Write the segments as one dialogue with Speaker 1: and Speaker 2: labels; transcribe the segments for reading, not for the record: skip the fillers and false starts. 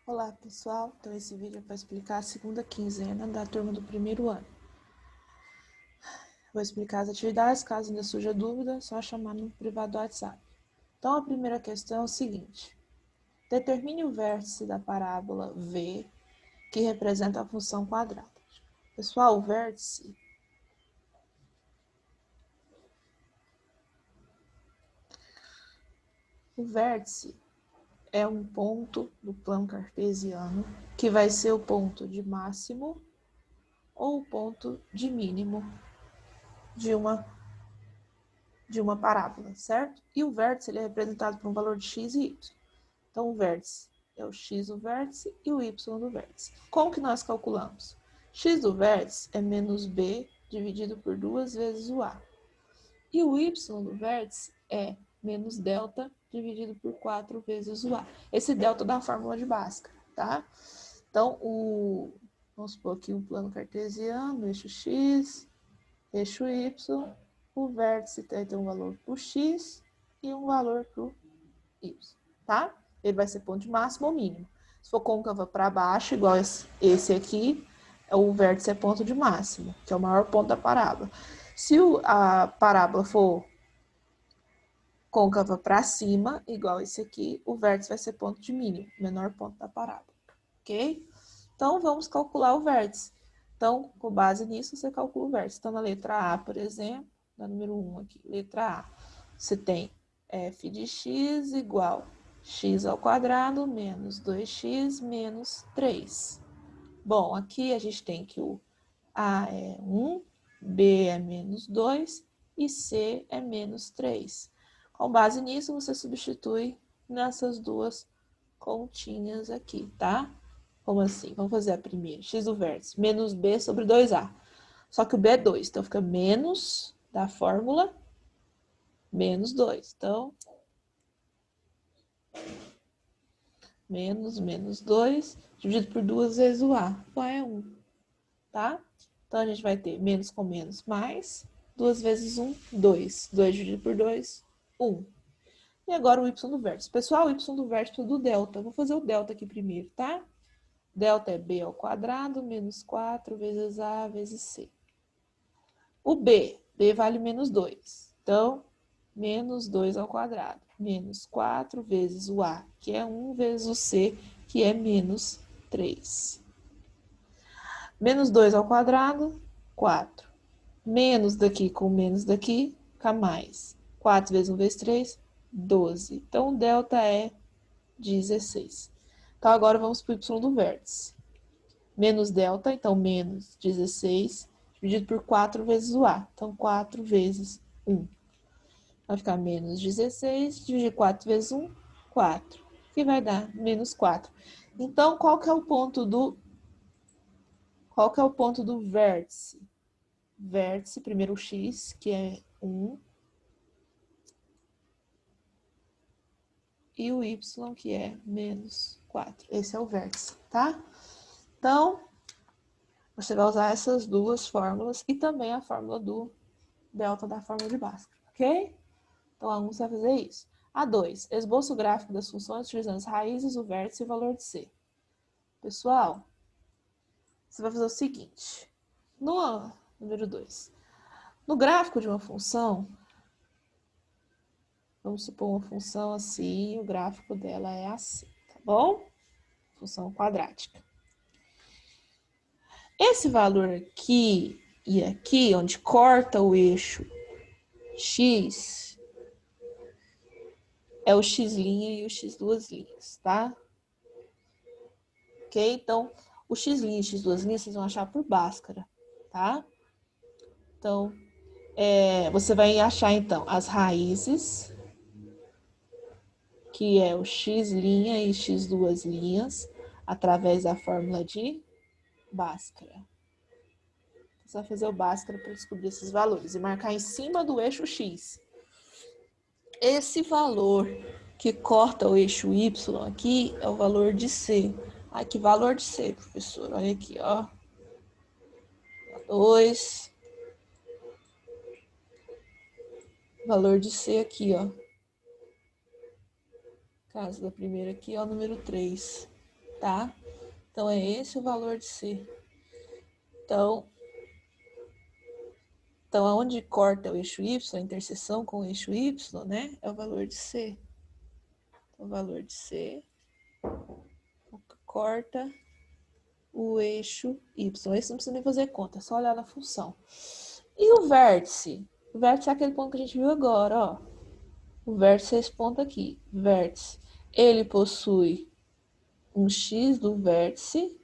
Speaker 1: Olá pessoal, então esse vídeo é para explicar a segunda quinzena da turma do primeiro ano. Vou explicar as atividades, caso ainda surja dúvida, é só chamar no privado do WhatsApp. Então a primeira questão é o seguinte: determine o vértice da parábola V que representa a função quadrada. Pessoal, o vértice é um ponto do plano cartesiano que vai ser o ponto de máximo ou o ponto de mínimo de uma parábola, certo? E o vértice ele é representado por um valor de x e y. Então, o vértice é o x do vértice e o y do vértice. Como que nós calculamos? X do vértice é menos b dividido por 2 vezes o a. E o y do vértice é menos delta dividido por 4 vezes o a. Esse delta dá a fórmula de Bhaskara, tá? Então, vamos supor aqui um plano cartesiano, eixo x, eixo y, o vértice tem um valor para o x e um valor para o y, tá? Ele vai ser ponto de máximo ou mínimo. Se for côncava para baixo, igual esse aqui, o vértice é ponto de máximo, que é o maior ponto da parábola. Se a parábola for côncava para cima, igual esse aqui, o vértice vai ser ponto de mínimo, menor ponto da parábola, ok? Então, vamos calcular o vértice. Então, com base nisso, você calcula o vértice. Então, na letra A, por exemplo, na número 1 aqui, letra A, você tem f de x igual x ao quadrado menos 2x menos 3. Bom, aqui a gente tem que o A é 1, B é menos 2 e C é menos 3. Com base nisso, você substitui nessas duas continhas aqui, tá? Como assim? Vamos fazer a primeira. X do vértice, menos B sobre 2A. Só que o B é 2, então fica menos da fórmula, menos 2. Então, menos 2, dividido por 2 vezes o A. Então, é 1, tá? Então, a gente vai ter menos com menos, mais. 2 vezes 1, 2. 2 dividido por 2, 1. E agora o y do vértice. Pessoal, o y do vértice é do delta. Vou fazer o delta aqui primeiro, tá? Delta é b ao quadrado menos 4 vezes a vezes c. O b vale menos 2. Então, menos 2 ao quadrado. Menos 4 vezes o a, que é 1, vezes o c, que é menos 3. Menos 2 ao quadrado, 4. Menos daqui com menos daqui, fica mais. 4 vezes 1 vezes 3, 12. Então, o delta é 16. Então, agora vamos para o y do vértice. Menos delta, então menos 16, dividido por 4 vezes o a. Então, 4 vezes 1. Vai ficar menos 16, dividir 4 vezes 1, 4. Que vai dar menos 4. Então, qual que é o ponto do vértice? Vértice, primeiro o x, que é 1, e o y, que é menos 4. Esse é o vértice, tá? Então, você vai usar essas duas fórmulas e também a fórmula do delta da fórmula de Bhaskara, ok? Então, a 1 você vai fazer isso. A 2, esboço gráfico das funções utilizando as raízes, o vértice e o valor de C. Pessoal, você vai fazer o seguinte. No número 2, no gráfico de uma função, vamos supor uma função assim, o gráfico dela é assim, tá bom? Função quadrática. Esse valor aqui e aqui, onde corta o eixo x, é o x' e o x duas linhas, tá? Ok? Então, o x' e x duas linhas vocês vão achar por Bhaskara, tá? Então, você vai achar, então, as raízes, que é o x' e x duas linhas, através da fórmula de Bhaskara. Você vai fazer o Bhaskara para descobrir esses valores e marcar em cima do eixo x. Esse valor que corta o eixo y aqui é o valor de C. Ai, que valor de C, professor? Olha aqui, ó. 2. Valor de C aqui, ó. Caso da primeira aqui, ó, número 3. tá? Então, é esse o valor de C. Então, aonde corta o eixo Y, a interseção com o eixo Y, né? É o valor de C. Então, o valor de C corta o eixo Y. Esse não precisa nem fazer conta, é só olhar na função. E o vértice? O vértice é aquele ponto que a gente viu agora, ó. O vértice é esse ponto aqui. Vértice. Ele possui um X do vértice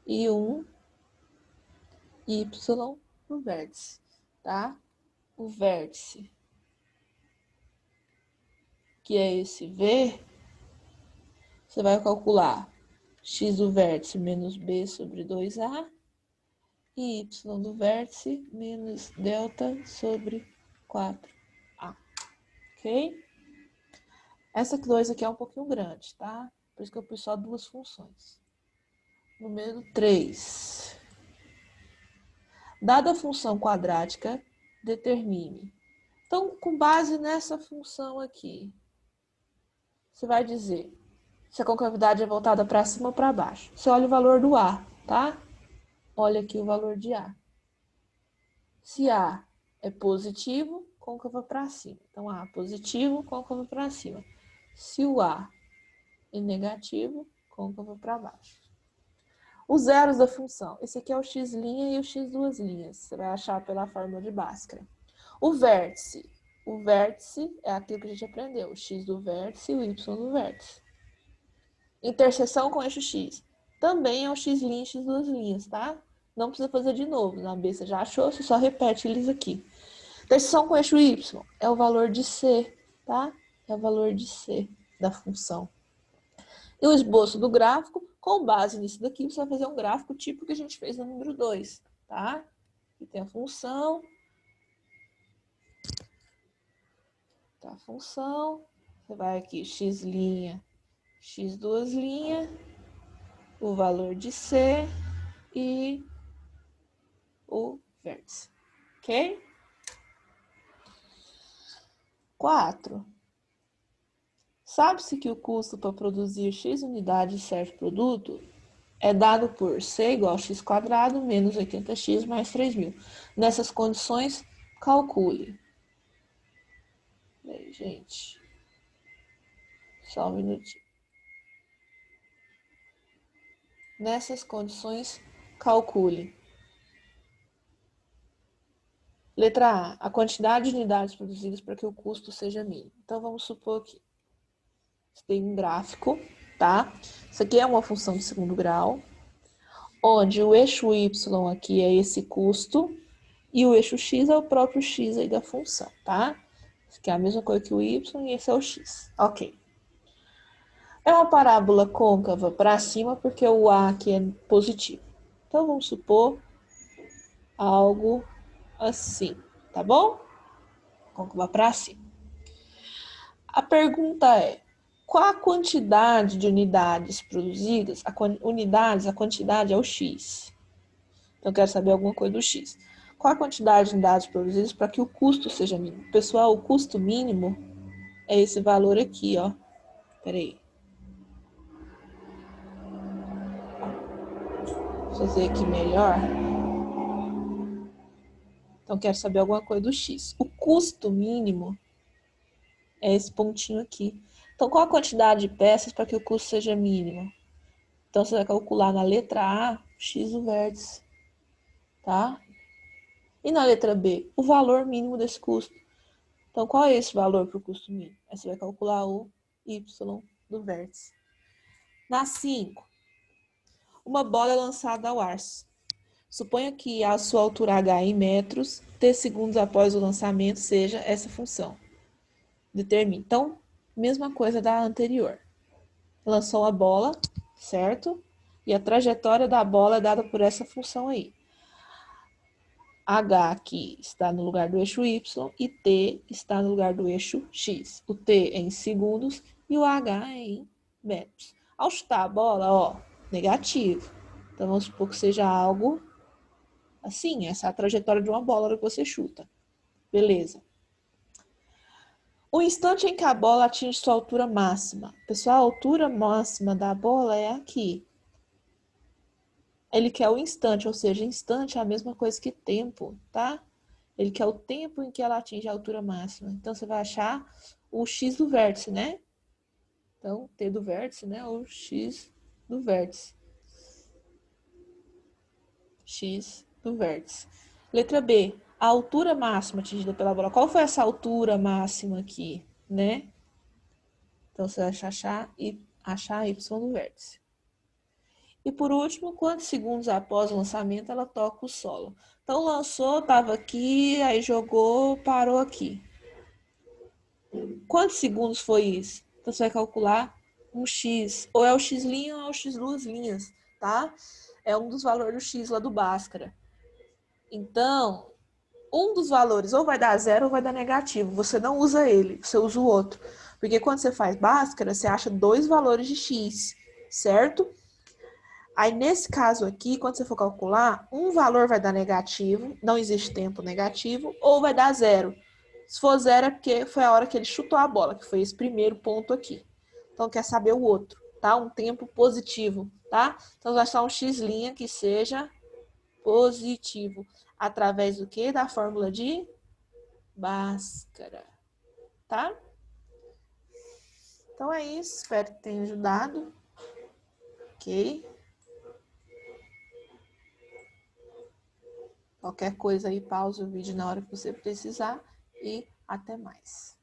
Speaker 1: e um Y no vértice, tá? O vértice, que é esse V, você vai calcular x do vértice menos b sobre 2a e y do vértice menos delta sobre 4a, ok? Essa 2 aqui é um pouquinho grande, tá? Por isso que eu pus só duas funções. Número 3. Dada a função quadrática, determine. Então, com base nessa função aqui, você vai dizer se a concavidade é voltada para cima ou para baixo. Você olha o valor do A, tá? Olha aqui o valor de A. Se A é positivo, côncava para cima. Então, A positivo, côncava para cima. Se o A é negativo, côncava para baixo. Os zeros da função. Esse aqui é o x' e o x duas linhas. Você vai achar pela fórmula de Bhaskara. O vértice. O vértice é aquilo que a gente aprendeu. O x do vértice e o y do vértice. Interseção com eixo x. Também é o x' e x duas linhas, tá? Não precisa fazer de novo. Na B você já achou, você só repete eles aqui. Interseção com eixo y é o valor de C, tá? É o valor de C da função. E o esboço do gráfico, com base nisso daqui, você vai fazer um gráfico tipo que a gente fez no número 2, tá? Aqui tem a função. Tá a função. Você vai aqui, x', x duas linhas, o valor de C e o vértice. Ok? 4. Sabe-se que o custo para produzir x unidades de certo produto é dado por C igual a x quadrado menos 80x mais 3.000. Nessas condições, calcule. Aí, gente. Só um minutinho. Nessas condições, calcule. Letra A. A quantidade de unidades produzidas para que o custo seja mínimo. Então, vamos supor que você tem um gráfico, tá? Isso aqui é uma função de segundo grau, onde o eixo y aqui é esse custo e o eixo x é o próprio x aí da função, tá? Isso aqui é a mesma coisa que o y e esse é o x. Ok. É uma parábola côncava para cima porque o A aqui é positivo. Então, vamos supor algo assim, tá bom? Côncava para cima. A pergunta é, qual a quantidade de unidades produzidas? A quantidade é o x. Então, eu quero saber alguma coisa do x. Qual a quantidade de unidades produzidas para que o custo seja mínimo? Pessoal, o custo mínimo é esse valor aqui, ó. Peraí. Vou fazer aqui melhor. Então, quero saber alguma coisa do x. O custo mínimo é esse pontinho aqui. Então, qual a quantidade de peças para que o custo seja mínimo? Então, você vai calcular na letra A, x do vértice, tá? E na letra B, o valor mínimo desse custo. Então, qual é esse valor para o custo mínimo? Aí você vai calcular o y do vértice. Na 5, uma bola é lançada ao ar. Suponha que a sua altura h em metros, t segundos após o lançamento, seja essa função. Determine. Então, mesma coisa da anterior. Lançou a bola, certo? E a trajetória da bola é dada por essa função aí. H aqui está no lugar do eixo Y e T está no lugar do eixo X. O T é em segundos e o H é em metros. Ao chutar a bola, ó, negativo. Então, vamos supor que seja algo assim, essa é a trajetória de uma bola que você chuta. Beleza. O instante em que a bola atinge sua altura máxima. Pessoal, a altura máxima da bola é aqui. Ele quer o instante, ou seja, instante é a mesma coisa que tempo, tá? Ele quer o tempo em que ela atinge a altura máxima. Então, você vai achar o x do vértice, né? Então, t do vértice, né? Ou x do vértice. X do vértice. Letra B. A altura máxima atingida pela bola. Qual foi essa altura máxima aqui, né? Então, você vai achar y do vértice. E por último, quantos segundos após o lançamento ela toca o solo? Então, lançou, estava aqui, aí jogou, parou aqui. Quantos segundos foi isso? Então, você vai calcular um x. Ou é o x' ou é o x duas linhas, tá? É um dos valores do x lá do Bhaskara. Então, um dos valores ou vai dar zero ou vai dar negativo. Você não usa ele, você usa o outro. Porque quando você faz Bhaskara, você acha dois valores de x, certo? Aí, nesse caso aqui, quando você for calcular, um valor vai dar negativo, não existe tempo negativo, ou vai dar zero. Se for zero é porque foi a hora que ele chutou a bola, que foi esse primeiro ponto aqui. Então, quer saber o outro, tá? Um tempo positivo, tá? Então, vai ser um x' que seja positivo. Através do quê? Da fórmula de Bhaskara, tá? Então, é isso. Espero que tenha ajudado. Ok? Qualquer coisa aí, pausa o vídeo na hora que você precisar e até mais.